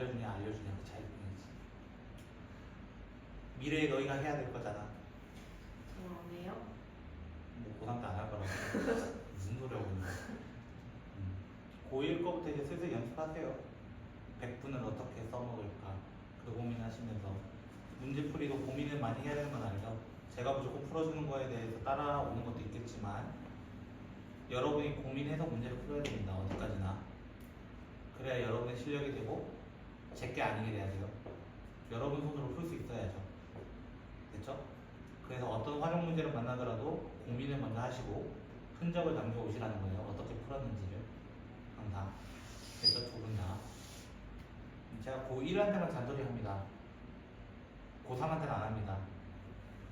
알려주냐 그 차이뿐이지. 미래에 너희가 해야 될 거잖아. 그러네요. 뭐 고3 때 안 할 거라고. 무슨 소리 하고 있는 거야. 고1 거부터 이제 슬슬 연습하세요. 100분을 어떻게 써먹을까 그 고민하시면서 문제풀이도 고민을 많이 해야 되는 건 알죠. 제가 무조건 풀어주는 거에 대해서 따라오는 것도 있겠지만 여러분이 고민해서 문제를 풀어야 됩니다. 어디까지나. 그래야 여러분의 실력이 되고 제게 아니게 돼야 돼요. 여러분 손으로 풀 수 있어야죠. 됐죠? 그래서 어떤 활용 문제를 만나더라도 고민을 먼저 하시고 흔적을 남겨오시라는 거예요. 어떻게 풀었는지를 항상. 됐죠? 두 분 다. 제가 고1한테만 잔소리 합니다. 고3한테는 안 합니다.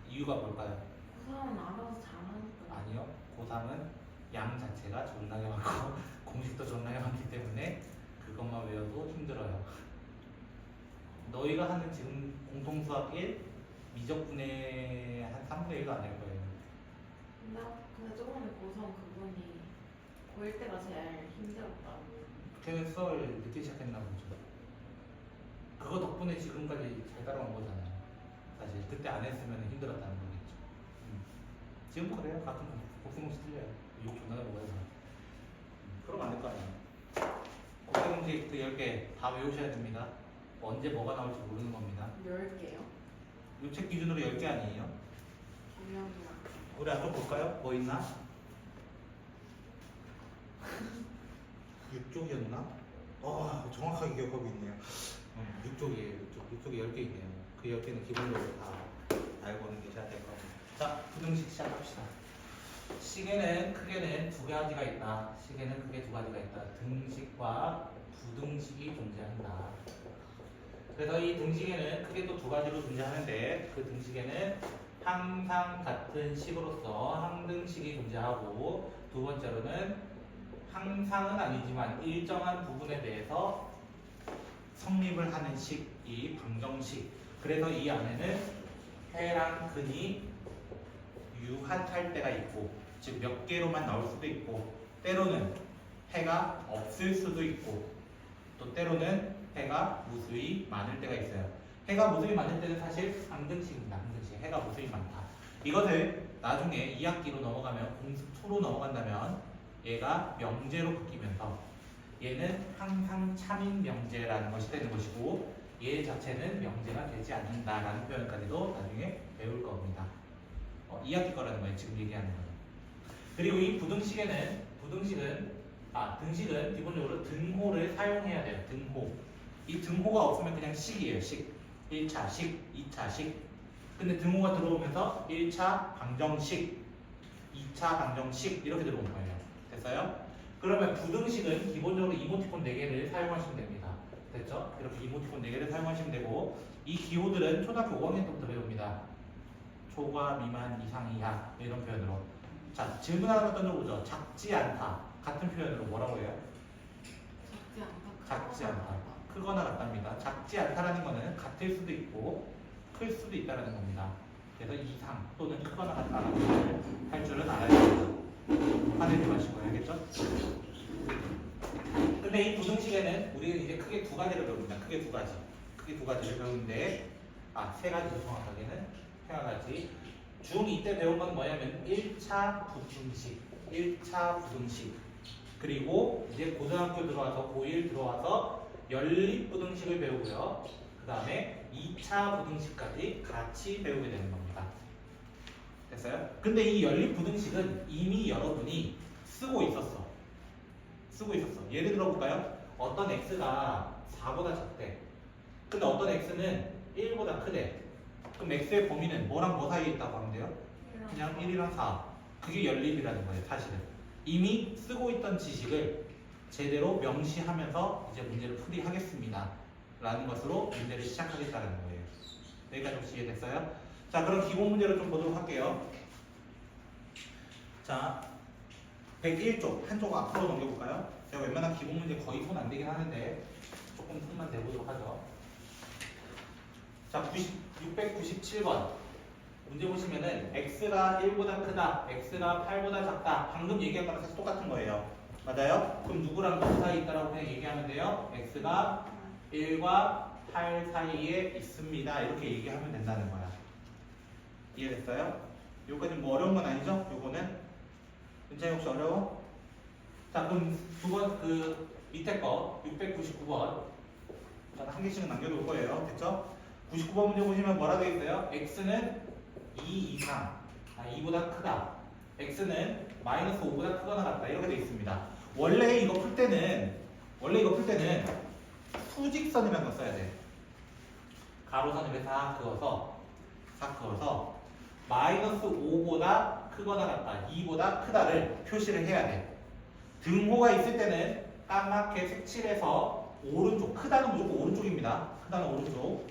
이유가 뭘까요? 고3은 알아서 잘하니까. 아니요. 고3은 양 자체가 존나게 많고 공식도 존나게 많기 때문에 그것만 외워도 힘들어요. 너희가 하는 지금 공통수학 1, 미적분의 한 3분의 1도 안 될 거예요. 근데 저번에 고3 그분이 고1 때가 제일 힘들었다고. 걔는 수학을 늦게 시작했나 보죠. 그거 덕분에 지금까지 잘 따라온 거잖아요. 사실 그때 안 했으면 힘들었다는 거겠죠. 지금 그래요. 가끔 복수공식 틀려요. 욕 존나 먹어요. 그러면 안 될 거 아니에요. 복수공식 그 10개 다 외우셔야 됩니다. 언제 뭐가 나올지 모르는 겁니다. 10개요? 이 책 기준으로 10개 아니에요? 김영이랑. 우리 앞쪽 볼까요? 뭐 있나? 6쪽이었나? 정확하게 기억하고 있네요. 6쪽이에요. 6쪽에 10개 있네요. 그 10개는 기본적으로 다 알고는 계셔야 될 겁니다. 자, 부등식 시작합시다. 시계는 크게는 두 가지가 있다. 시계는 크게 두 가지가 있다. 등식과 부등식이 존재한다. 그래서 이 등식에는 크게 또 두 가지로 존재하는데 그 등식에는 항상 같은 식으로서 항등식이 존재하고 두 번째로는 항상은 아니지만 일정한 부분에 대해서 성립을 하는 식이 방정식. 그래서 이 안에는 해랑 근이 유한할 때가 있고 즉 몇 개로만 나올 수도 있고 때로는 해가 없을 수도 있고 또 때로는 해가 무수히 많을 때가 있어요. 해가 무수히 많을 때는 사실 항등식입니다. 항등식. 해가 무수히 많다. 이것을 나중에 2학기로 넘어가면 공습 2로 넘어간다면 얘가 명제로 바뀌면서 얘는 항상 참인 명제라는 것이 되는 것이고 얘 자체는 명제가 되지 않는다라는 표현까지도 나중에 배울 겁니다. 2학기 거라는 거예요. 지금 얘기하는 거예요. 그리고 이 등식은 기본적으로 등호를 사용해야 돼요. 등호. 이 등호가 없으면 그냥 식이에요. 식. 1차 식, 2차 식. 근데 등호가 들어오면서 1차 방정식, 2차 방정식 이렇게 들어오는 거예요. 됐어요? 그러면 부등식은 기본적으로 이모티콘 4개를 사용하시면 됩니다. 됐죠? 이렇게 이모티콘 4개를 사용하시면 되고 이 기호들은 초등학교 5학년 때부터 배웁니다. 초과, 미만, 이상, 이하 이런 표현으로. 자, 질문 하나 던져보죠. 작지 않다. 같은 표현으로 뭐라고 해요? 작지 않다. 작지 않다. 크거나 같답니다. 작지 않다라는 거는 같을 수도 있고 클 수도 있다는 겁니다. 그래서 이상 또는 크거나 같다라는 걸 할 줄은 알아야 됩니다. 화내지 마시고 알겠죠? 근데 이 부등식에는 우리는 이제 크게 두 가지를 배웁니다. 크게 두 가지를 배우는데 세 가지 정확하게는 생각하지. 중2 때 배운 건 뭐냐면 1차 부등식 그리고 이제 고등학교 들어와서 고1 들어와서 연립부등식을 배우고요. 그 다음에 2차 부등식까지 같이 배우게 되는 겁니다. 됐어요? 근데 이 연립부등식은 이미 여러분이 쓰고 있었어. 예를 들어 볼까요? 어떤 x가 4보다 작대. 근데 어떤 x는 1보다 크대. 그럼 x의 범위는 뭐랑 뭐 사이에 있다고 하면 돼요? 그냥 1이랑 4. 그게 연립이라는 거예요. 사실은 이미 쓰고 있던 지식을 제대로 명시하면서 이제 문제를 풀이하겠습니다 라는 것으로 문제를 시작하겠다는 거예요. 여기까지 혹시 이해됐어요? 자, 그럼 기본 문제를 좀 보도록 할게요. 자, 101쪽 한쪽 앞으로 넘겨볼까요? 제가 웬만한 기본 문제 거의 손 안 대긴 하는데 조금 손만 대보도록 하죠. 자, 697번 문제 보시면은 x가 1보다 크다, x가 8보다 작다. 방금 얘기한 거랑 사실 똑같은 거예요. 맞아요? 그럼 누구랑 누구 사이 있다라고 그냥 얘기하면 돼요? x가 1과 8 사이에 있습니다. 이렇게 얘기하면 된다는 거야. 이해됐어요? 요거까지 뭐 어려운 건 아니죠? 요거는 은찬이 혹시 어려워? 자, 그럼 두 번 그 밑에 거 699번 저는 한 개씩은 남겨둘 거예요. 됐죠? 99번 문제 보시면 뭐라 되어 있어요? x는 2 이상, 2보다 크다. x는 마이너스 5보다 크거나 같다. 이렇게 되어 있습니다. 원래 이거 풀 때는 수직선이라는 거 써야 돼. 가로선을 다 그어서 마이너스 5보다 크거나 같다, 2보다 크다를 표시를 해야 돼. 등호가 있을 때는 까맣게 색칠해서 오른쪽, 크다는 무조건 오른쪽입니다. 크다는 오른쪽.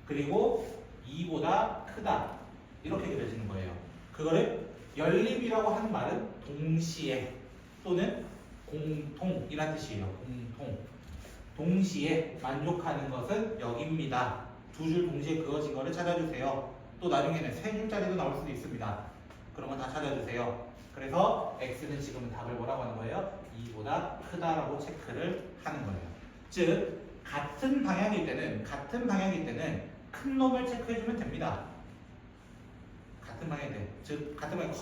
그리고 2보다 크다. 이렇게 그려지는 거예요. 그거를 연립이라고 하는 말은 동시에 또는 공통이란 뜻이에요. 공통. 동시에 만족하는 것은 여기입니다. 두 줄 동시에 그어진 거를 찾아주세요. 또 나중에는 세 줄짜리도 나올 수도 있습니다. 그런 거 다 찾아주세요. 그래서 x는 지금 답을 뭐라고 하는 거예요? 2보다 크다라고 체크를 하는 거예요. 즉 같은 방향일 때는 큰 놈을 체크해주면 됩니다. 같은 방향일 때, 즉 같은 방향이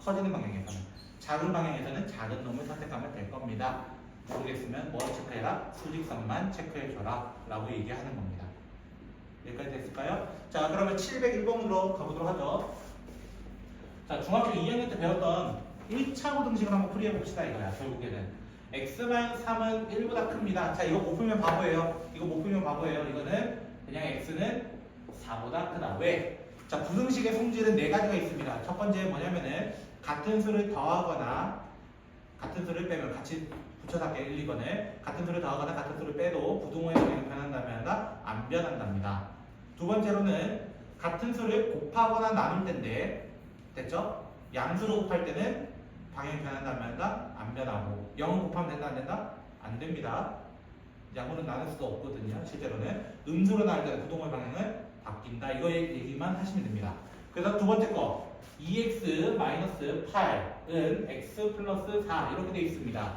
커지는 방향에서는, 작은 방향에서는 작은 놈을 선택하면 될 겁니다. 모르겠으면 뭐 체크해라? 수직선만 체크해줘라 라고 얘기하는 겁니다. 여기까지 됐을까요? 자, 그러면 701번으로 가보도록 하죠. 자, 중학교 2학년 때 배웠던 1차 고등식을 한번 풀이해 봅시다 이거야. 결국에는 x-3은 1보다 큽니다. 자, 이거 못 풀면 바보예요. 이거는 그냥 x는 4보다 크다. 왜? 자, 부등식의 성질은 네 가지가 있습니다. 첫 번째 뭐냐면은 같은 수를 더하거나 같은 수를 빼면 같이 붙여서 할게요. 1, 2번을 같은 수를 더하거나 같은 수를 빼도 부등호의 방향이 변한다면 안 변한답니다. 두 번째로는 같은 수를 곱하거나 나눌 때인데, 됐죠? 양수로 곱할 때는 방향이 변한다면 안 변하고, 0은 곱하면 된다 안 된다? 안 됩니다. 양으로 나눌 수도 없거든요. 실제로는 음수로 나눌 때는 부등호의 방향은 바뀐다. 이거 얘기만 하시면 됩니다. 그래서 두 번째 거 2x-8은 x 플러스 4 이렇게 되어 있습니다.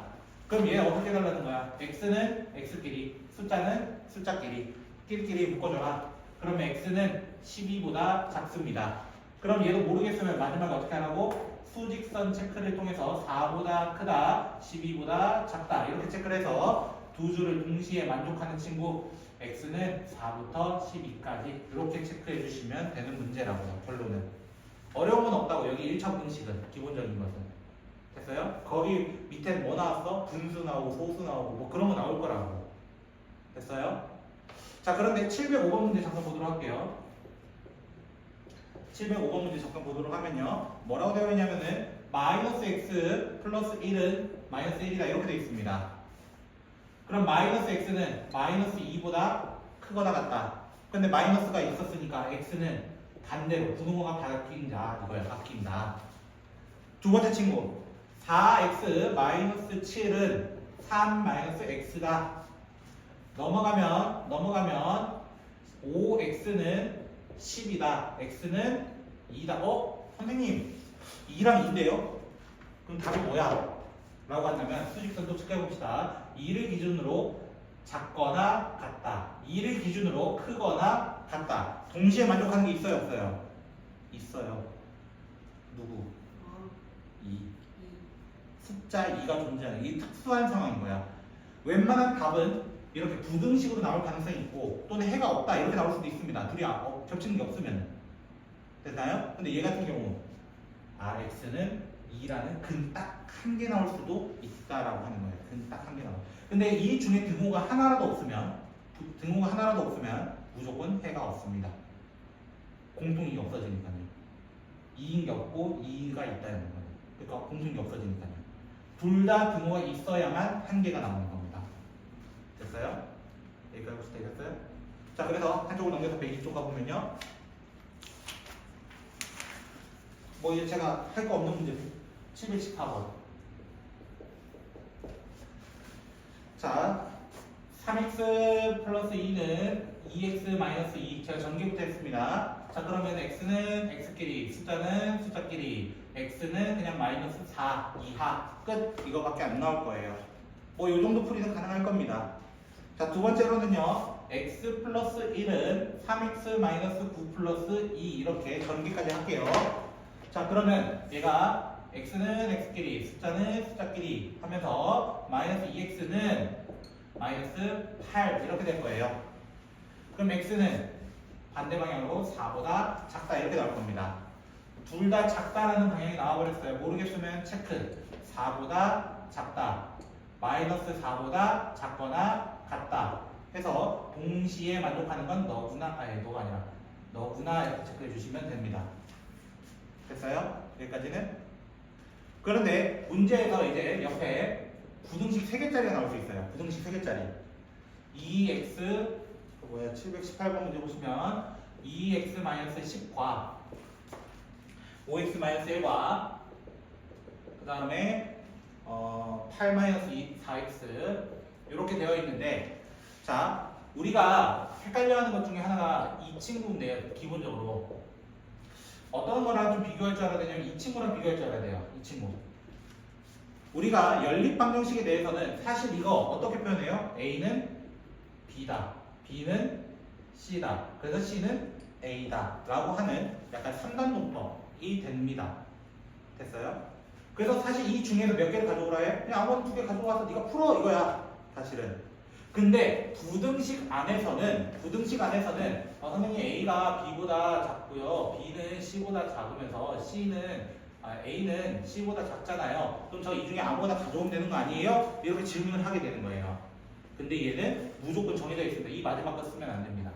그럼 얘 어떻게 달라는 거야? x는 x끼리, 숫자는 숫자끼리 끼리끼리 묶어줘라. 그러면 x는 12보다 작습니다. 그럼 얘도 모르겠으면 마지막에 어떻게 하라고? 수직선 체크를 통해서 4보다 크다, 12보다 작다 이렇게 체크를 해서 두 줄을 동시에 만족하는 친구 x는 4부터 12까지 이렇게 체크해 주시면 되는 문제라고요. 결론은 어려운 건 없다고. 여기 1차 분식은 기본적인 것은 됐어요? 거기 밑에 뭐 나왔어? 분수 나오고 소수 나오고 뭐 그런 거 나올 거라고. 됐어요? 자, 그런데 705번 문제 잠깐 보도록 할게요. 705번 문제 잠깐 보도록 하면요, 뭐라고 되어 있냐면은 마이너스 x 플러스 1은 마이너스 1이다 이렇게 되어 있습니다. 그럼 마이너스 x는 마이너스 2보다 크거나 같다. 근데 마이너스가 있었으니까 x는 반대로 부등호가 바뀐다 이거야. 바뀐다. 두 번째 친구 4x 마이너스 7은 3 마이너스 x다. 넘어가면 5x는 10이다. x는 2다. 선생님 2랑 2인데요? 그럼 답이 뭐야? 라고 한다면 수직선도 체크해봅시다. 2를 기준으로 작거나 같다. 2를 기준으로 크거나 같다. 동시에 만족하는 게 있어요? 없어요? 있어요. 누구? 2. 숫자 2가 존재하는 이 특수한 상황인 거야. 웬만한 답은 이렇게 부등식으로 나올 가능성이 있고 또는 해가 없다 이렇게 나올 수도 있습니다. 둘이 겹치는 게 없으면. 됐나요? 근데 얘 같은 경우 x는 2라는 근 딱 한 개 나올 수도 있다라고 하는 거예요. 근 딱 한 개 나올. 근데 이 중에 등호가 하나라도 없으면 무조건 해가 없습니다. 공통이 없어지니까요. 2인 게 없고 2가 있다는 거예요. 그러니까 공통이 없어지니까요. 둘 다 등호가 있어야만 한 개가 나오는 겁니다. 됐어요? 여기까지 혹시 되겠어요? 자, 그래서 한쪽을 넘겨서 120쪽 가보면요, 뭐 이제 제가 할 거 없는 문제 714번. 자, 3x 플러스 2는 2x 마이너스 2 제가 전개부터 했습니다. 자, 그러면 x는 x끼리, 숫자는 숫자끼리, x는 그냥 마이너스 4 이하 끝. 이거밖에 안 나올 거예요. 뭐 요 정도 풀이는 가능할 겁니다. 자, 두 번째로는요. x 플러스 1은 3x 마이너스 9 플러스 2 이렇게 전개까지 할게요. 자, 그러면 얘가 x는 x끼리, 숫자는 숫자끼리 하면서 마이너스 2x는 마이너스 8 이렇게 될 거예요. 그럼 x는 반대 방향으로 4보다 작다 이렇게 나올 겁니다. 둘 다 작다라는 방향이 나와버렸어요. 모르겠으면 체크. 4보다 작다. 마이너스 4보다 작거나 같다. 해서 동시에 만족하는 건 너구나, 아니 너가 아니라 너구나 이렇게 체크해 주시면 됩니다. 됐어요? 여기까지는? 그런데 문제에서 이제 옆에 부등식 3개짜리가 나올 수 있어요. 부등식 3개짜리. 2x 718번 문제 보시면 2x-10과 5x-1과 그 다음에 8-4x 이렇게 되어 있는데, 자, 우리가 헷갈려하는 것 중에 하나가 이 친구인데요. 기본적으로 어떤 거랑 좀 비교할 줄 알아야 되냐면 이 친구랑 비교할 줄 알아야 돼요. 이 친구. 우리가 연립방정식에 대해서는 사실 이거 어떻게 표현해요? A는 B다, B는 C다, 그래서 C는 A다 라고 하는 약간 3단 논법이 됩니다. 됐어요? 그래서 사실 이 중에서 몇 개를 가져오라 해? 그냥 아무거나 2개 가져와서 네가 풀어 이거야 사실은. 근데 부등식 안에서는 선생님 A가 B보다 작고요, B는 C보다 작으면서 A는 C보다 작잖아요. 그럼 저 이 중에 아무거나 가져오면 되는 거 아니에요? 이렇게 질문을 하게 되는 거예요. 근데 얘는 무조건 정해져 있습니다. 이 마지막 건 쓰면 안 됩니다.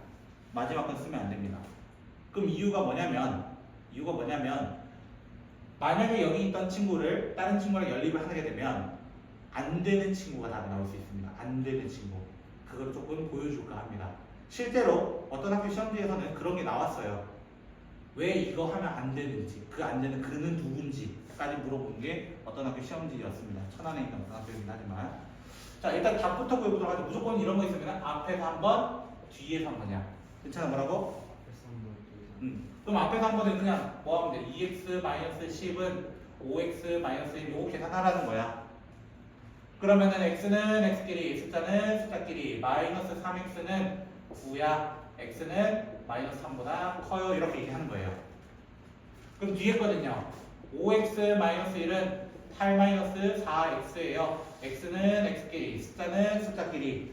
마지막 건 쓰면 안 됩니다. 그럼 이유가 뭐냐면 만약에 여기 있던 친구를 다른 친구랑 연립을 하게 되면 안 되는 친구가 답이 나올 수 있습니다. 안 되는 친구. 그걸 조금 보여줄까 합니다. 실제로 어떤 학교 시험지에서는 그런 게 나왔어요. 왜 이거 하면 안 되는지, 그 안 되는 그는 누군지까지 물어보는 게 어떤 학교 시험지였습니다. 천안에 있는 어떤 학교이긴 하지만. 자, 일단 답부터 구해보도록 하죠. 무조건 이런 거 있으면 앞에서 한 번, 뒤에서 한 번이야. 괜찮아? 뭐라고? 그럼 앞에서 한 번은 그냥 뭐 하면 돼? 2x-10은 5x-1 요거 계산하라는 거야. 그러면은 x는 x끼리, 숫자는 숫자끼리, 마이너스 3x는 9야, x는 마이너스 3보다 커요. 이렇게 얘기하는 거예요. 그럼 뒤에 거는요. 5x-1은 8-4x예요. x는 x끼리, 숫자는 숫자끼리.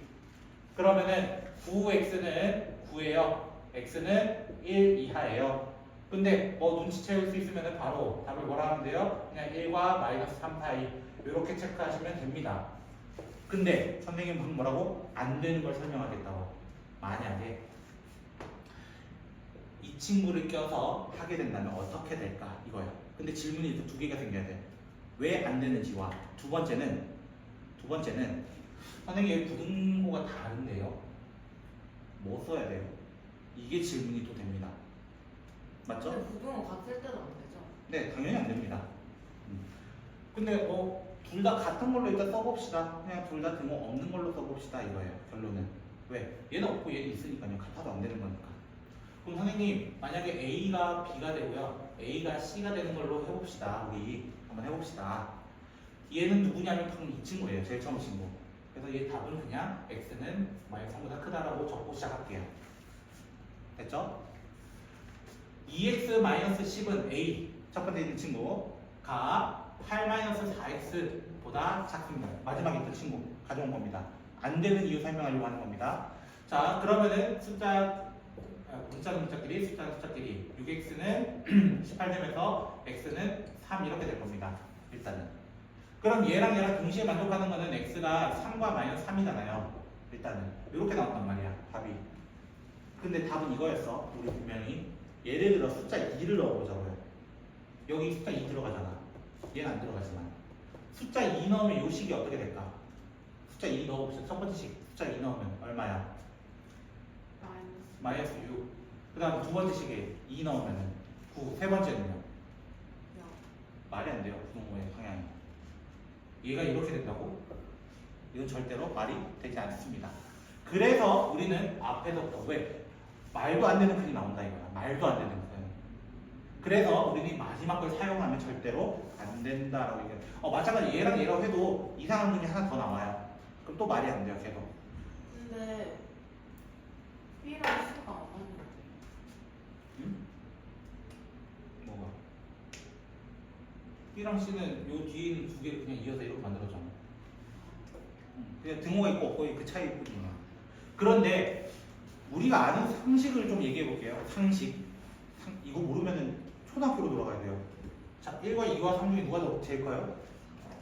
그러면은 9x는 9예요. x는 1 이하예요. 근데 뭐 눈치 채울 수 있으면 바로 답을 뭐라 하면 돼요? 그냥 1과 마이너스 3 사이 이렇게 체크하시면 됩니다. 근데 선생님은 뭐라고? 안 되는 걸 설명하겠다고. 만약에 이 친구를 껴서 하게 된다면 어떻게 될까? 이거예요. 근데 질문이 일단 2개가 생겨야 돼. 왜 안 되는지와 두 번째는 선생님의 부등호가 다른데요. 뭐 써야 돼요? 이게 질문이 또 됩니다. 맞죠? 근데 부등호 같을 때도 안 되죠? 네, 당연히 안 됩니다. 근데 뭐 둘 다 같은 걸로 일단 써봅시다. 그냥 둘 다 등호 없는 걸로 써봅시다 이거예요. 결론은. 왜? 얘는 없고 얘는 있으니까요. 같아도 안 되는 거니까. 그럼 선생님 만약에 A가 B가 되고요, A가 C가 되는 걸로 해봅시다. 우리 한번 해봅시다. 얘는 누구냐면 방금 이 친구예요. 제일 처음 친구. 그래서 얘 답은 그냥 x는 마이너스 3보다 크다라고 적고 시작할게요. 됐죠? 2x-10은 a 첫 번째 있는 친구가 8-4x보다 작습니다. 마지막에 있던 친구 가져온 겁니다. 안 되는 이유 설명하려고 하는 겁니다. 자, 그러면은 문자는 문자끼리, 숫자는 숫자끼리 6x는 18 되면서 x는 3 이렇게 될 겁니다. 일단은. 그럼 얘랑 동시에 만족하는 거는 x가 3과 마이너스 3이잖아요. 일단은 이렇게 나온단 말이야, 답이. 근데 답은 이거였어. 우리 분명히 예를 들어 숫자 2를 넣어보자고요. 여기 숫자 2 들어가잖아. 얘는 안 들어가지만 숫자 2 넣으면 요 식이 어떻게 될까? 숫자 2 넣어봅시다. 첫 번째 식 숫자 2 넣으면 얼마야? 마이너스 6. 그 다음 두 번째 식에 2 넣으면 9. 세 번째는요? 말이 안 돼요. 부등호의 방향이. 얘가 이렇게 된다고? 이건 절대로 말이 되지 않습니다. 그래서 우리는 앞에서부터 왜? 말도 안 되는 글이 나온다 이거야. 말도 안 되는 글. 그래서 우리는 마지막 걸 사용하면 절대로 안 된다라고 얘기해요. 마찬가지 얘랑 얘라고 해도 이상한 분이 하나 더 나와요. 그럼 또 말이 안 돼요. 계속. 근데 B랑 C가 안 맞는데. 응? 뭐가? B랑 C는 요 뒤에 있는 두 개를 그냥 이어서 이렇게 만들었잖아. 그냥 등호가 있고 없고 그 차이뿐이야. 그런데 우리가 아는 상식을 좀 얘기해 볼게요. 상식. 이거 모르면은 초등학교로 돌아가야 돼요. 자, 1과 2와 3 중에 누가 더 제일 커요?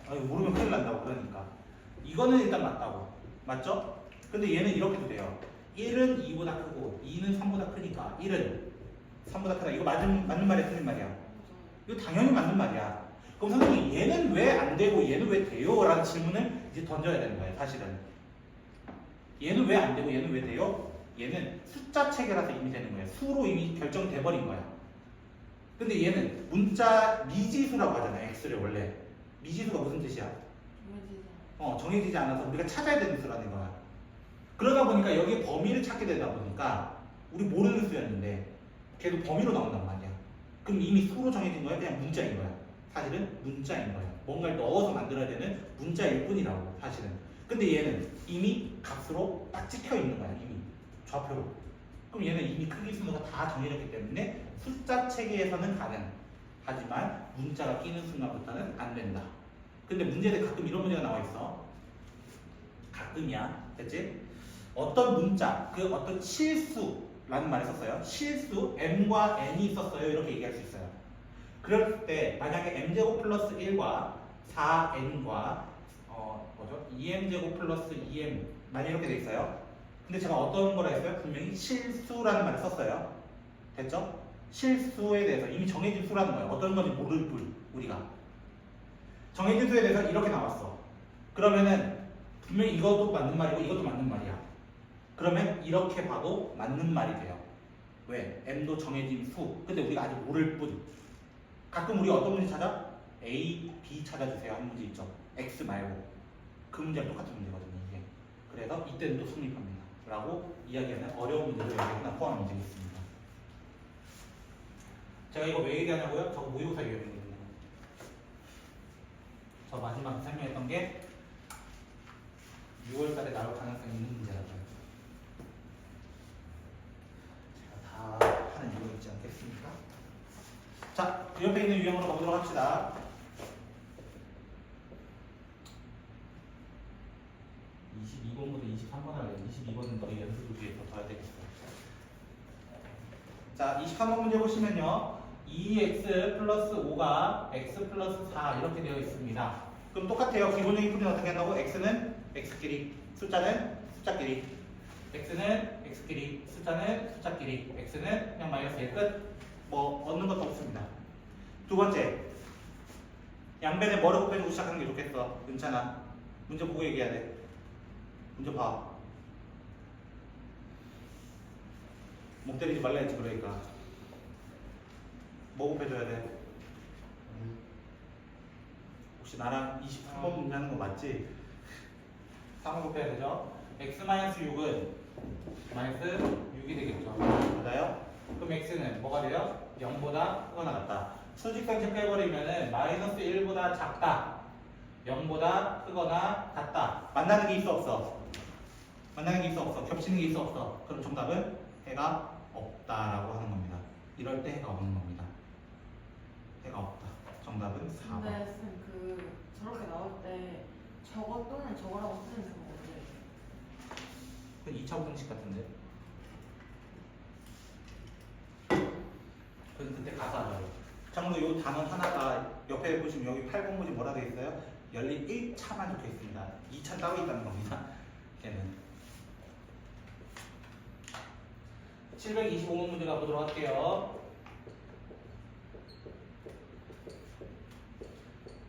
아, 이거 모르면 큰일 난다고. 그러니까 이거는 일단 맞다고. 맞죠? 근데 얘는 이렇게도 돼요. 1은 2보다 크고 2는 3보다 크니까 1은 3보다 크다. 이거 맞는 말이야, 틀린 말이야? 이거 당연히 맞는 말이야. 그럼 선생님이 얘는 왜 안 되고 얘는 왜 돼요? 라는 질문을 이제 던져야 되는 거예요. 사실은 얘는 왜 안 되고 얘는 왜 돼요? 얘는 숫자 체계라서 이미 되는 거예요. 수로 이미 결정돼 버린 거야. 근데 얘는 문자 미지수라고 하잖아요. x를 원래. 미지수가 무슨 뜻이야? 정해지지 않아서 우리가 찾아야 되는 수라는 거야. 그러다 보니까 여기에 범위를 찾게 되다 보니까 우리 모르는 수였는데 걔도 범위로 나온단 말이야. 그럼 이미 수로 정해진 거야? 그냥 문자인 거야. 사실은 문자인 거야. 뭔가를 넣어서 만들어야 되는 문자일 뿐이라고 사실은. 근데 얘는 이미 값으로 딱 찍혀 있는 거야. 이미 좌표로. 그럼 얘는 이미 크기 순서가 다 정해졌기 때문에 숫자 체계에서는 가능. 하지만 문자가 끼는 순간부터는 안 된다. 근데 문제들 가끔 이런 문제가 나와 있어. 가끔이야. 됐지? 어떤 문자, 그 어떤 실수라는 말을 썼어요. 실수, m과 n이 있었어요. 이렇게 얘기할 수 있어요. 그럴 때 만약에 m제곱 플러스 1과 4n과 2m제곱 플러스 2m 만약 이렇게 돼 있어요. 근데 제가 어떤 거라 했어요? 분명히 실수라는 말을 썼어요. 됐죠? 실수에 대해서 이미 정해진 수라는 거예요. 어떤 건지 모를 뿐 우리가 정해진 수에 대해서 이렇게 나왔어. 그러면은 분명히 이것도 맞는 말이고 이것도 맞는 말이야. 그러면 이렇게 봐도 맞는 말이 돼요. 왜? m도 정해진 수. 근데 우리가 아직 모를 뿐. 가끔 우리 어떤 문제 찾아? A, B 찾아주세요 한 문제 있죠. X 말고. 그 문제랑 똑같은 문제거든요 이게. 그래서 이때는 또 성립합니다 라고 이야기하는 어려운 문제도 여기 하나 포함이 되어 있습니다. 제가 이거 왜 얘기하냐고요? 저거 모의고사 유형이거든요. 저 마지막 설명했던 게 6월달에 나올 가능성이 있는 문제라고요. 제가 다 하는 이유가 있지 않겠습니까? 자, 그 옆에 있는 유형으로 가보도록 합시다. 22번부터 23번 할래요. 22번은 거의 연습을 위해서 둬야 되겠어요. 자, 23번 문제 보시면요. 2x 플러스 5가 x 플러스 4 이렇게 되어 있습니다. 그럼 똑같아요. 기본적인 풀이는 어떻게 한다고? x는 x끼리, 숫자는 숫자끼리. x는 x끼리, 숫자는 숫자끼리. x는 그냥 마이너스 1 끝. 뭐 얻는 것도 없습니다. 두 번째, 양변에 뭐를 곱해주고 시작하는 게 좋겠어. 괜찮아. 문제 보고 얘기해야 돼. 문제 봐. 목 때리지 말라 했지. 그러니까 뭐 곱해줘야 돼? 혹시 나랑 23번 문제 하는 거 맞지? 3을 곱해야 되죠? x-6은 마이너스 6이 되겠죠. 맞아요? 그럼 x는 뭐가 돼요? 0보다 크거나 같다. 수직선 체크해버리면은 마이너스 1보다 작다, 0보다 크거나 같다. 만나는 게 있어 없어? 만나는 게 있어 없어? 겹치는 게 있어 없어? 그럼 정답은 해가 없다라고 하는 겁니다. 이럴 때 해가 없는 겁니다. 해가 없다. 정답은 4번. 근데 쌤 저렇게 나올 때 저거 또는 저거라고 쓰는 거 뭔데? 그 2차 공식 같은데. 그때 가서 알아요. 참고로 이 단원 하나가 옆에 보시면 여기 8번문이 뭐라 되어 있어요? 열린 1차만 적혀 있습니다. 2차 따로 있다는 겁니다. 걔는 725번 문제 가보도록 할게요.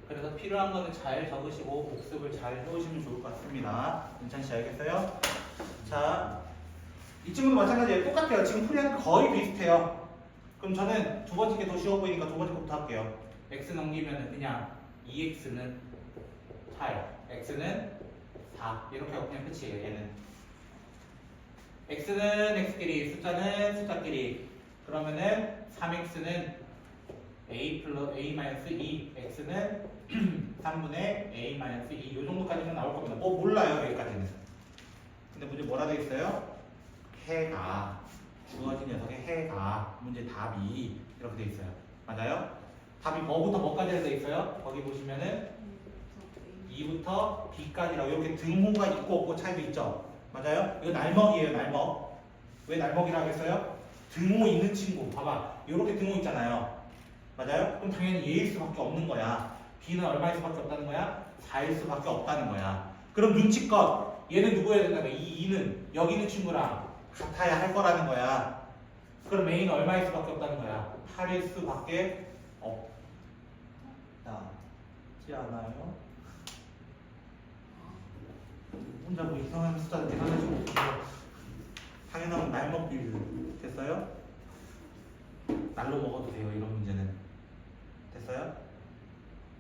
그래서 필요한 거는 잘 적으시고 복습을 잘 해오시면 좋을 것 같습니다. 괜찮으시 알겠어요? 자, 이 친구도 마찬가지예요. 똑같아요. 지금 풀이하는 거의 비슷해요. 그럼 저는 두 번째 게 더 쉬워 보이니까 두 번째 거부터 할게요. x 넘기면 그냥 2x는 4요. x는 4. 이렇게 하고 그냥 끝이에요. 얘는 x는 x끼리, 숫자는 숫자끼리. 그러면은 3x는 a-2, x는 3분의 a-2. 이 정도까지는 나올 겁니다. 뭐 몰라요 여기까지는. 근데 문제 뭐라 돼 있어요? 해가 주어진 녀석의 해가 문제 답이 이렇게 돼 있어요. 맞아요? 답이 뭐부터 뭐까지 돼 있어요? 거기 보시면은 2부터 B까지라고 이렇게 등호가 있고 없고 차이도 있죠. 맞아요? 이거 날먹이에요, 날먹. 왜 날먹이라고 했어요? 등호 있는 친구. 봐봐. 이렇게 등호 있잖아요. 맞아요? 그럼 당연히 얘일 수밖에 없는 거야. B는 얼마일 수밖에 없다는 거야? 4일 수밖에 없다는 거야. 그럼 눈치껏 얘는 누구여야 된다면 이 2는 여기 있는 친구랑 같아야 할 거라는 거야. 그럼 A는 얼마일 수밖에 없다는 거야? 8일 수밖에 없지 않아요? 혼자 뭐 이상한 숫자를 계산해주고 당연한 날먹 비율 됐어요? 날로 먹어도 돼요 이런 문제는. 됐어요?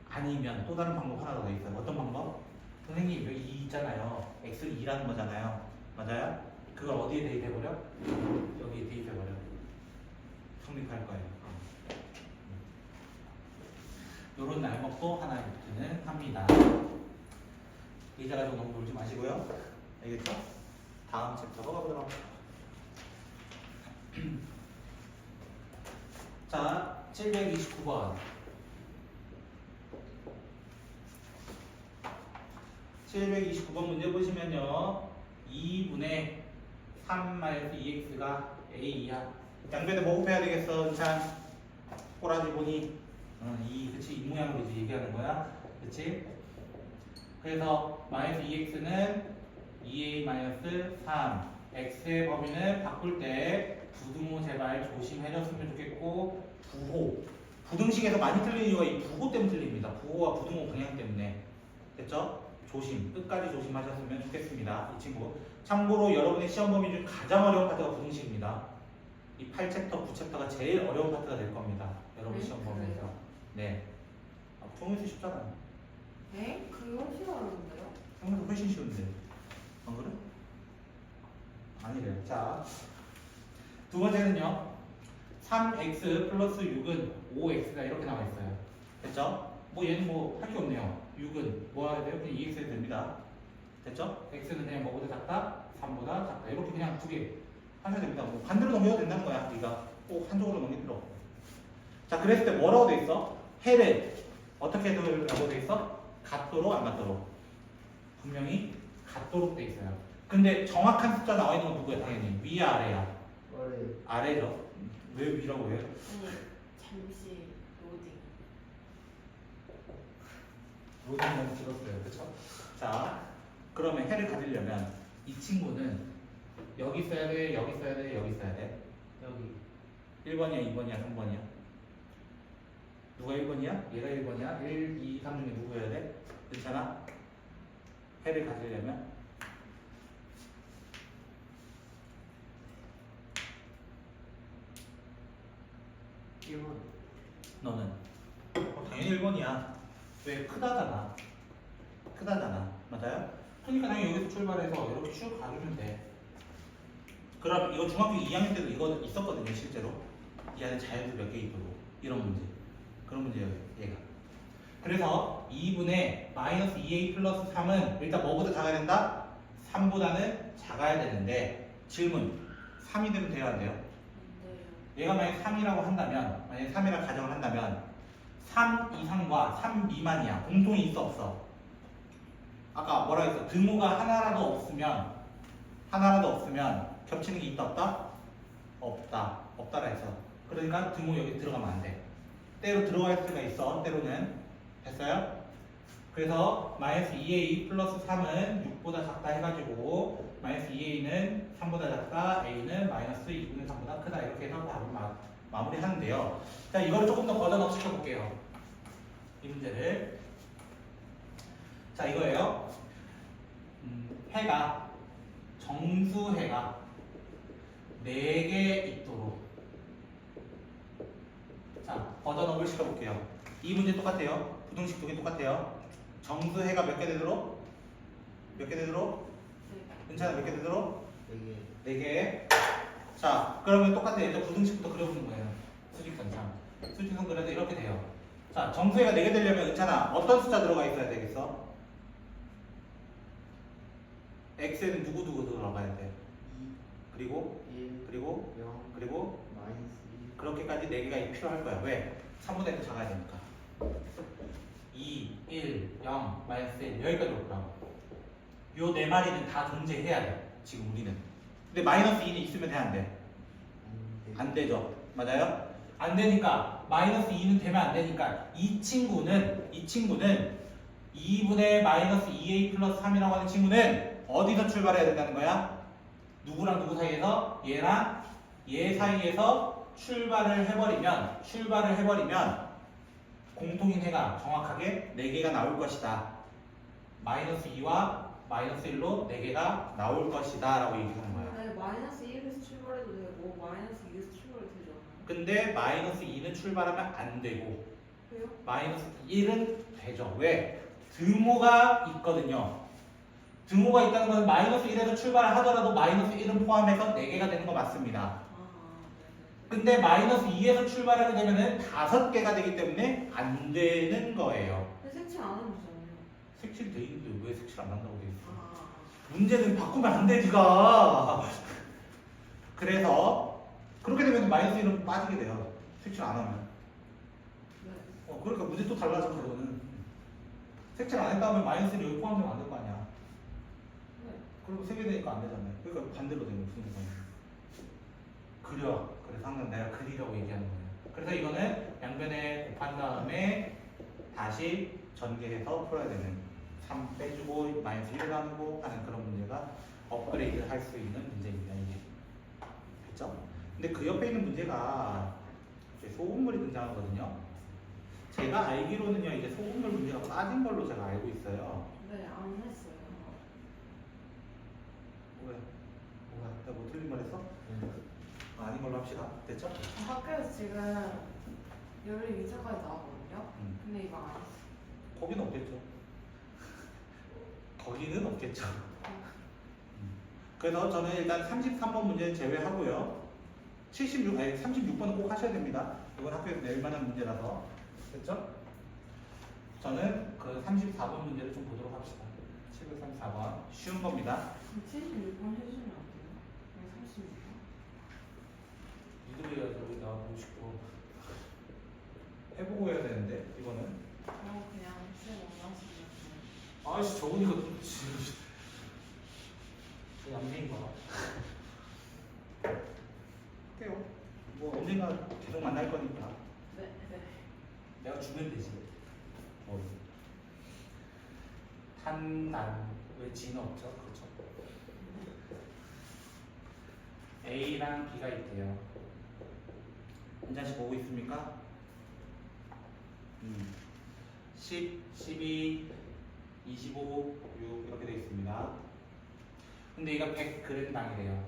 아니면 또 다른 방법 하나 더 있어요. 어떤 방법? 선생님 여기 2 있잖아요. x를 2라는 거잖아요. 맞아요? 그걸 어디에 대입해버려? 여기에 대입해버려. 성립할 거예요. 요런 날먹도 하나 있기는 합니다. 의자 가지고 너무 놀지 마시고요. 알겠죠? 다음 챕터로 가보도록 합시다. 자, 729번. 729번 문제 보시면요. 2분의 3-2x가 a야. 양변에 뭐 곱해야 되겠어? 자, 꼬라지 보니. 그치, 이 모양으로 이제 얘기하는 거야. 그치? 그래서 -2x는 2a-3. x의 범위는 바꿀 때 부등호 제발 조심해줬으면 좋겠고, 부호. 부등식에서 많이 틀리는 이유가 이 부호 때문에 틀립니다. 부호와 부등호 방향 때문에. 됐죠? 조심, 끝까지 조심하셨으면 좋겠습니다. 이 친구. 참고로 여러분의 시험 범위 중 가장 어려운 파트가 부등식입니다. 이 8챕터, 9챕터가 제일 어려운 파트가 될 겁니다. 여러분 시험 범위에서. 네. 통일수 쉽잖아요. 네? 그거 싫어하는데요? 생각보다 훨씬 쉬운데. 안 그래? 아니래요. 자, 두 번째는요. 3x 플러스 6은 5x다 이렇게 나와 있어요. 됐죠? 뭐 얘는 뭐 할 게 없네요. 6은 뭐 해야 돼요? 그냥 2x 해도 됩니다. 됐죠? x는 그냥 뭐보다 작다? 3보다 작다. 이렇게 그냥 두 개 하셔야 됩니다. 뭐 반대로 넘겨도 된다는 거야. 네가 꼭 한쪽으로 넘길 필요 없고. 자, 그랬을 때 뭐라고 돼 있어? 해를 어떻게 두라고 돼 있어? 같도록 안 같도록? 분명히 같도록 돼 있어요. 근데 정확한 숫자 나와 있는 건 누구야? 당연히 위야 아래야? 아래죠. 왜 위라고 해요? 아니 잠시 로딩. 로딩 너무 길었어요. 그쵸? 자, 그러면 해를 가지려면 이 친구는 여기 써야 돼, 여기 써야 돼, 여기 써야 돼. 여기 1번이야, 2번이야, 3번이야? 누가 1번이야? 얘가 1번이야? 1, 2, 3 중에 누구여야 돼? 괜찮아? 해를 가지려면 너는 당연히 1번이야. 왜? 크다잖아. 크다잖아. 맞아요? 그러니까 당연히 여기서 출발해서 이렇게 쭉 가주면 돼. 그럼 이거 중학교 2학년 때도 이거 있었거든요, 실제로. 이 안에 자연수 몇 개 있도록. 이런 문제. 그런 문제예요, 얘가. 그래서 2분의 마이너스 2a 플러스 3은 일단 뭐보다 작아야 된다? 3보다는 작아야 되는데 질문. 3이 되면 돼야 안 돼요? 네. 얘가 만약 3이라고 한다면, 만약에 3이라고 가정을 한다면 3 이상과 3 미만이야. 공통이 있어 없어? 아까 뭐라 했어? 등호가 하나라도 없으면 겹치는 게 있다 없다? 없다. 없다라 했어. 그러니까 등호 여기 들어가면 안 돼. 때로 들어갈 수가 있어. 때로는. 됐어요? 그래서 마이너스 2a 플러스 3은 6보다 작다 해가지고 마이너스 2a는 3보다 작다, a는 마이너스 2분의 3보다 크다 이렇게 해서 답을 마무리 하는데요. 자, 이거를 조금 더 버전업 시켜볼게요. 이 문제를. 자, 이거예요. 해가 정수해가 4개 있도록. 자, 버전업을 시켜볼게요. 이 문제 똑같아요. 부등식 두 개 똑같아요. 정수해가 몇 개 되도록? 몇 개 되도록? 괜찮아, 몇 개 되도록? 4개. 자, 그러면 똑같아요. 일단 부등식부터 그려보는 거예요. 수직선상. 수직선 그려도 이렇게 돼요. 자, 정수해가 4개 되려면 괜찮아. 어떤 숫자 들어가 있어야 되겠어? x에는 누구 들어가야 돼? 2, 그리고 1, 그리고 0, 그리고 마이너스 2. 그렇게까지 4개가 필요할 거야. 왜? 3분의 1도 작아야 되니까. 2, 1, 0, 마이너스 1 여기까지 올 거라고. 요 네 마리는 다 존재해야 돼. 지금 우리는. 근데 마이너스 2는 있으면 돼, 안 돼? 안 되죠. 맞아요? 안 되니까 마이너스 2는 되면 안 되니까 이 친구는 2분의 마이너스 2a 플러스 3이라고 하는 친구는 어디서 출발해야 된다는 거야? 누구랑 누구 사이에서? 얘랑 얘 사이에서 출발을 해버리면 공통인 해가 정확하게 4개가 나올 것이다. 마이너스 2와 마이너스 1로 4개가 나올 것이다 라고 얘기하는 거야. 네, 마이너스 1에서 출발해도 되고 마이너스 2에서 출발해도 되죠. 근데 마이너스 2는 출발하면 안 되고 왜요? 마이너스 1은 되죠. 왜? 등호가 있거든요. 등호가 있다는 것은 마이너스 1에서 출발을 하더라도 마이너스 1은 포함해서 4개가 되는 거 맞습니다. 네네. 근데 마이너스 2에서 출발하게 되면은 5개가 되기 때문에 안 되는 거예요. 근데 색칠 안 하면 되잖아요. 색칠이 돼 있는데 왜 색칠 안 한다고 돼 있어? 아. 문제는 바꾸면 안 되지가. 그래서 그렇게 되면 마이너스 1은 빠지게 돼요. 색칠 안 하면. 네. 그러니까 문제 또 달라져 그거는. 색칠 안 했다 하면 마이너스 1이 여기 포함되면 안 될 거 아니야. 네. 그리고 3개 되니까 안 되잖아요. 그러니까 반대로 되는 무슨 상관이야. 그려. 그래서 항상 내가 그리라고 얘기하는 거예요. 그래서 이거는 양변에 곱한 다음에 다시 전개해서 풀어야 되는 3 빼주고 마이너스 1 나누고 하는 그런 문제가 업그레이드 할 수 있는 문제입니다. 이게. 그쵸? 근데 그 옆에 있는 문제가 이제 소금물이 등장하거든요. 제가 알기로는요, 이제 소금물 문제가 빠진 걸로 제가 알고 있어요. 네, 안 했어요. 뭐야? 내가 뭐 틀린 말 했어? 아닌 걸로 합시다. 됐죠? 저 학교에서 지금 열린 2차까지 나왔거든요. 근데 이거 안 했어요. 거기는 없겠죠. 거기는 없겠죠. 그래서 저는 일단 33번 문제는 제외하고요. 36번은 꼭 하셔야 됩니다. 이건 학교에서 낼 만한 문제라서. 됐죠? 저는 그 34번 문제를 좀 보도록 합시다. 734번. 쉬운 겁니다. 76번 해주시면 안 돼요? 왜 36번? 니들이 저기 나오고 싶고 해보고 해야 되는데 이거는 그냥 쌤 원하시면 아씨 저거니까 또 진짜 양갱인가 할게요. 뭐 언젠가 계속 만날 거니까 네, 네. 내가 주면 되지. 탄단 왜 G는 없죠? 그렇죠. A랑 B가 있대요. 한 잔씩 보고 있습니까? 10, 12, 25, 6 이렇게 되어 있습니다. 근데 이거 100g당이래요.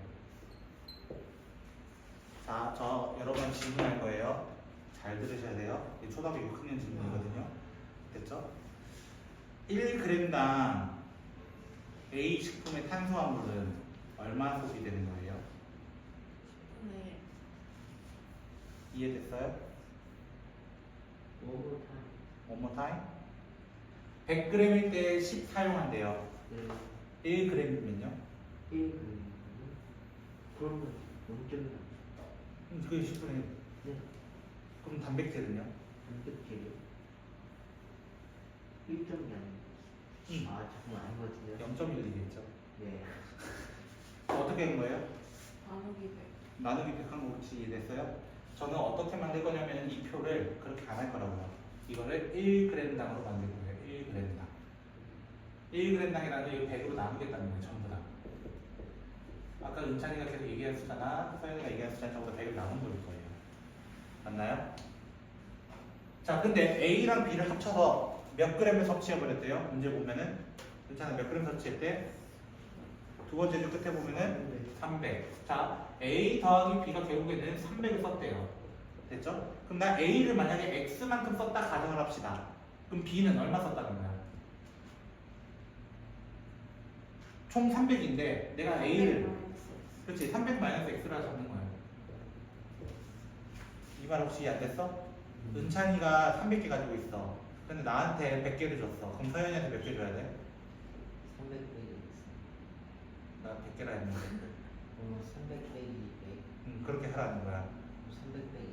자, 저 여러 번 질문할 거예요. 잘 들으셔야 돼요. 이게 초등학교 6학년 질문이거든요. 됐죠? 1g당 A 식품의 탄수화물은 얼마 소비되는 거예요? 네. 이해됐어요? 오버 One more time. 100g일 때 10 사용한대요. 타임. 1g이면요? 1 그러면 0.0. 그게 10분의 네. 그럼 단백질은요? 단백질이 1.0. 아, 잠깐 아닌 것 같은데요? 0.1이겠죠. 네. 어떻게 한 거예요? 나누기 100. 나누기 100한 거 혹시 이해됐어요? 저는 어떻게 만들 거냐면 이 표를 그렇게 안 할 거라고요. 이거를 1g당으로 만들 거예요. 1g당. 1g당이라는 이 100으로 나누겠다는 거예요. 전부 다. 아까 은찬이가 계속 얘기한 숫자나 서연이가 얘기한 숫자 전부 다 100을 나눈 걸 거예요. 맞나요? 자, 근데 A랑 B를 합쳐서 몇 g을 섭취해버렸대요? 문제 보면은 은찬아 몇 g 섭취했대? 두 번째 줄 끝에 보면은 300. 자, A 더하기 B가 결국에는 300을 썼대요. 됐죠? 그럼 나 A를 만약에 X만큼 썼다 가정을 합시다. 그럼 B는 얼마 썼다는 거야? 총 300인데 내가 A를 그렇지 300 마이너스 X라 잡는 거야. 이 말 혹시 안 됐어? 은찬이가 300개 가지고 있어. 근데 나한테 100개를 줬어. 그럼 서현이한테 몇 개 줘야 돼? 300개 나 100개라 했는데. 그러면 300 빼기 100. 그렇게 하라는 거야. 300 빼기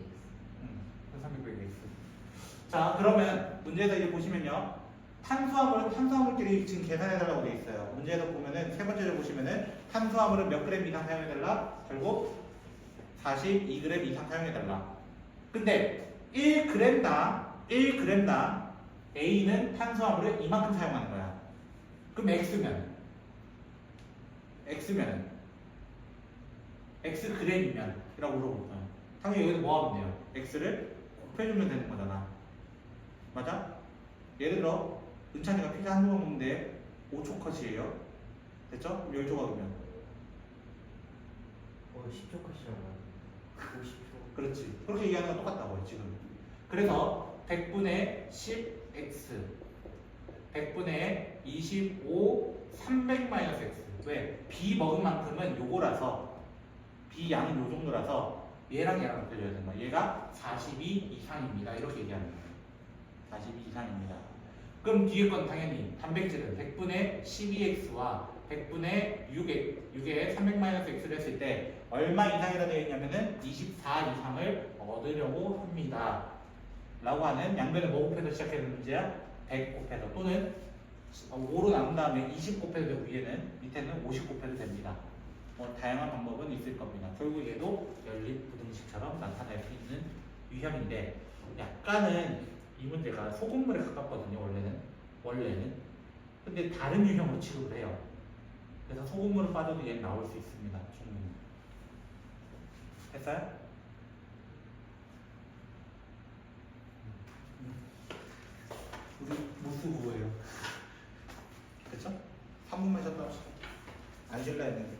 x. 300x. 자, 그러면 문제에서 이제 보시면요. 탄수화물끼리 지금 계산해달라고 돼 있어요. 문제에서 보면은 세 번째를 보시면은 탄수화물은 몇 그램 이상 사용해달라? 결국 42g 이상 사용해달라. 근데 1g당 A는 탄수화물을 이만큼 사용하는 거야. 그럼 X면 Xg이면 이라고 물어볼 거야. 당연히 여기서 뭐 하면 돼요? X를 곱해주면 되는 거잖아. 맞아? 예를 들어 은찬이가 피자 한 조각 먹는데 5초 컷이에요. 됐죠? 10조각이면 10초 컷이잖아요. 50초. 그렇지. 그렇게 얘기하는 건 똑같다고요 지금. 그래서 100분의 10x 100분의 25 300-x. 왜? B 먹은 만큼은 요거라서 B 양은 요 정도라서 얘랑 곱해줘야 되는 거야. 얘가 42 이상입니다. 이렇게 얘기하는 거예요. 42 이상입니다. 그럼 뒤에 건 당연히 단백질은 100분의 12x와 100분의 6에 300-x를 했을 때 얼마 이상이라 되어 있냐면은 24 이상을 얻으려고 합니다. 라고 하는 양변을 뭐 곱해서 시작해야 되는 문제야? 100 곱해서 또는 5로 나눈 다음에 20 곱해도 되고 위에는 밑에는 50 곱해도 됩니다. 뭐 다양한 방법은 있을 겁니다. 결국 얘도 연립 부등식처럼 나타날 수 있는 유형인데 약간은 이 문제가 소금물에 가깝거든요. 원래는 근데 다른 유형으로 취급을 해요. 그래서 소금물은 빠져도 얘는 나올 수 있습니다. 충분히. 됐어요? 우리 무수구예요. 그쵸? 3분만 쉬었다 합시다. 안 쉴라 했는데.